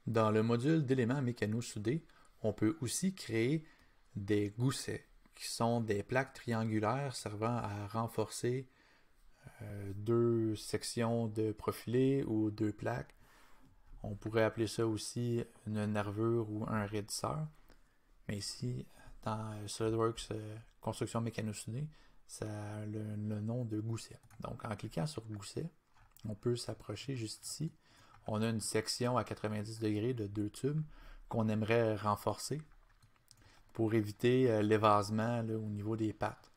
Dans le module d'éléments mécano-soudés, on peut aussi créer des goussets, qui sont des plaques triangulaires servant à renforcer deux sections de profilés ou deux plaques. On pourrait appeler ça aussi une nervure ou un raidisseur. Mais ici, dans SolidWorks Construction mécano-soudée, ça a le nom de gousset. Donc en cliquant sur gousset, on peut s'approcher juste ici. On a une section à 90 degrés de deux tubes qu'on aimerait renforcer pour éviter l'évasement au niveau des pattes.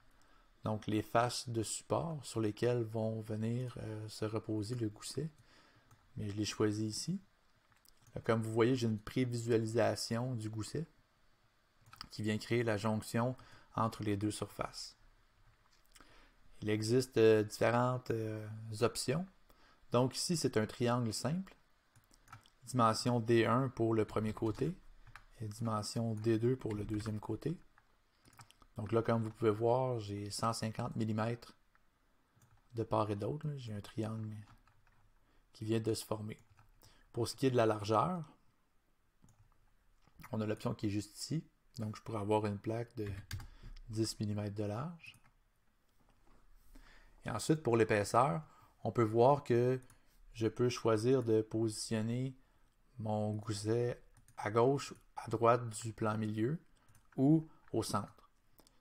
Donc les faces de support sur lesquelles vont venir se reposer le gousset. Mais je l'ai choisi ici. Là, comme vous voyez, j'ai une prévisualisation du gousset qui vient créer la jonction entre les deux surfaces. Il existe différentes options. Donc ici, c'est un triangle simple. Dimension D1 pour le premier côté et dimension D2 pour le deuxième côté. Donc là, comme vous pouvez voir, j'ai 150 mm de part et d'autre. J'ai un triangle qui vient de se former. Pour ce qui est de la largeur, on a l'option qui est juste ici. Donc je pourrais avoir une plaque de 10 mm de large. Et ensuite, pour l'épaisseur, on peut voir que je peux choisir de positionner mon gousset à gauche, à droite du plan milieu ou au centre.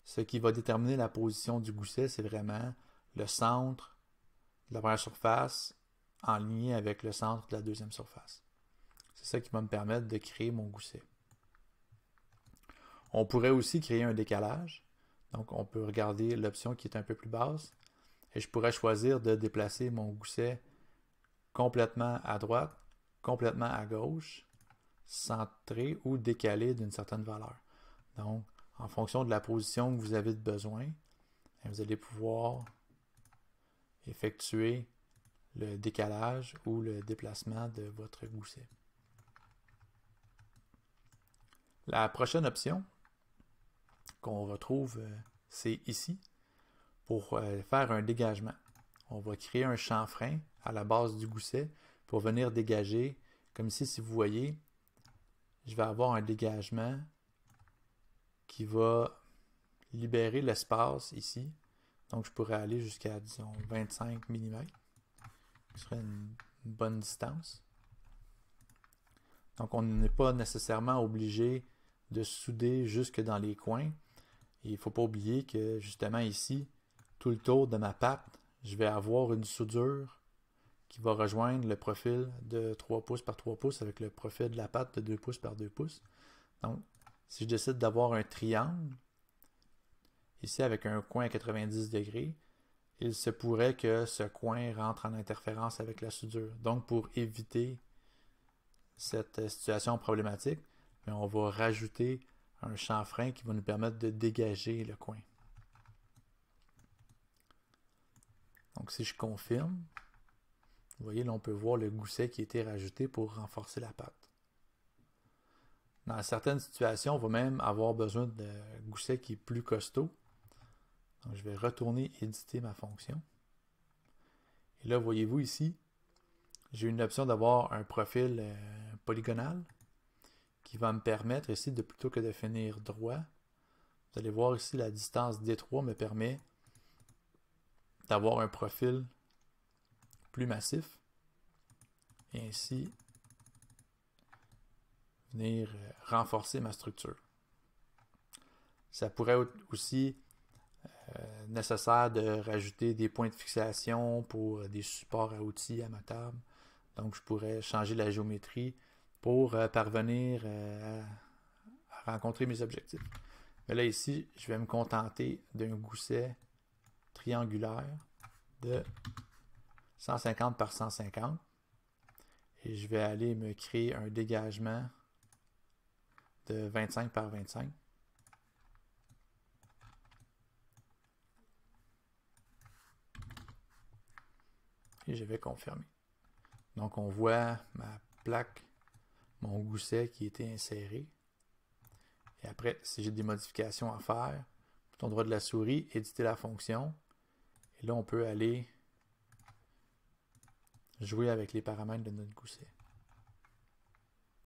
Ce qui va déterminer la position du gousset, c'est vraiment le centre de la première surface en ligne avec le centre de la deuxième surface. C'est ça qui va me permettre de créer mon gousset. On pourrait aussi créer un décalage. Donc on peut regarder l'option qui est un peu plus basse. Et je pourrais choisir de déplacer mon gousset complètement à droite, complètement à gauche, centré ou décalé d'une certaine valeur. Donc, en fonction de la position que vous avez de besoin, vous allez pouvoir effectuer le décalage ou le déplacement de votre gousset. La prochaine option qu'on retrouve, c'est ici, pour faire un dégagement. On va créer un chanfrein à la base du gousset pour venir dégager, comme ici, si vous voyez, je vais avoir un dégagement qui va libérer l'espace ici. Donc, je pourrais aller jusqu'à, disons, 25 mm, qui serait une bonne distance. Donc, on n'est pas nécessairement obligé de souder jusque dans les coins. Et il ne faut pas oublier que, justement, ici, tout le tour de ma patte, je vais avoir une soudure qui va rejoindre le profil de 3 pouces par 3 pouces avec le profil de la patte de 2 pouces par 2 pouces. Donc, si je décide d'avoir un triangle, ici avec un coin à 90 degrés, il se pourrait que ce coin rentre en interférence avec la soudure. Donc, pour éviter cette situation problématique, on va rajouter un chanfrein qui va nous permettre de dégager le coin. Donc, si je confirme, vous voyez, là, on peut voir le gousset qui a été rajouté pour renforcer la patte. Dans certaines situations, on va même avoir besoin de gousset qui est plus costaud. Donc, je vais retourner éditer ma fonction. Et là, voyez-vous ici, j'ai une option d'avoir un profil polygonal qui va me permettre ici, de plutôt que de finir droit, vous allez voir ici, la distance D3 me permet d'avoir un profil plus massif et ainsi venir renforcer ma structure. Ça pourrait être aussi nécessaire de rajouter des points de fixation pour des supports à outils à ma table. Donc je pourrais changer la géométrie pour parvenir à rencontrer mes objectifs. Mais là ici, je vais me contenter d'un gousset triangulaire de 150 par 150 et je vais aller me créer un dégagement de 25 par 25. Et je vais confirmer. Donc on voit ma plaque, mon gousset qui a été inséré. Et après, si j'ai des modifications à faire, bouton droit de la souris, éditer la fonction. Et là, on peut aller jouer avec les paramètres de notre gousset.